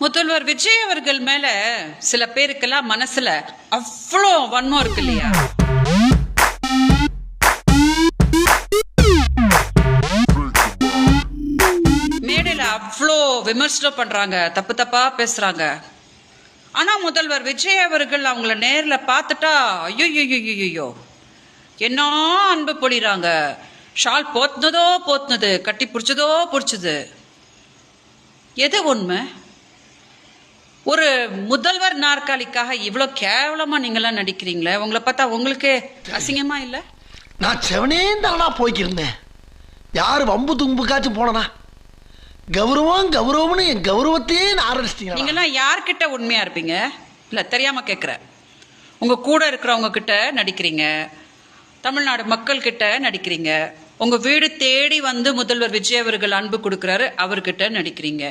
முதல்வர் விஜய் அவர்கள் மேல சில பேருக்கெல்லாம் மனசுல அவ்வளோ வன்மம் இருக்கு இல்லையா? மேடையில அவ்வளோ விமர்சனம் பண்றாங்க, தப்பு தப்பா பேசுறாங்க. ஆனா முதல்வர் விஜய் அவர்கள் அவங்கள நேர்ல பார்த்துட்டா ஐயோ என்ன அன்பு பொழிறாங்க. ஷால் போத்துனதோ போத்துனது, கட்டி பிடிச்சதோ பிடிச்சது. எது உண்மை? ஒரு முதல்வர் நாற்காலிக்காக இவ்வளவு கேவலமா நீங்களாம் நடிக்கிறீங்களே, உங்களை பார்த்தா உங்களுக்கு அசிங்கமா இல்ல? நான் செவனே தானா போய்க்கிருந்தேன். யாரு வம்பு தும்புக்காச்சும் போனா கௌரவம் கௌரவம்னு என் கௌரவத்தையே ஆரம்பிச்சிட்டீங்க. நீங்கெல்லாம் யார்கிட்ட உண்மையா இருப்பீங்க? இல்ல தெரியாம கேட்குறேன். உங்க கூட இருக்கிறவங்க கிட்ட நடிக்கிறீங்க, தமிழ்நாடு மக்கள் கிட்ட நடிக்கிறீங்க, உங்க வீடு தேடி வந்து முதல்வர் விஜய் அவர்கள் அன்பு கொடுக்கிறாரு அவர்கிட்ட நடிக்கிறீங்க.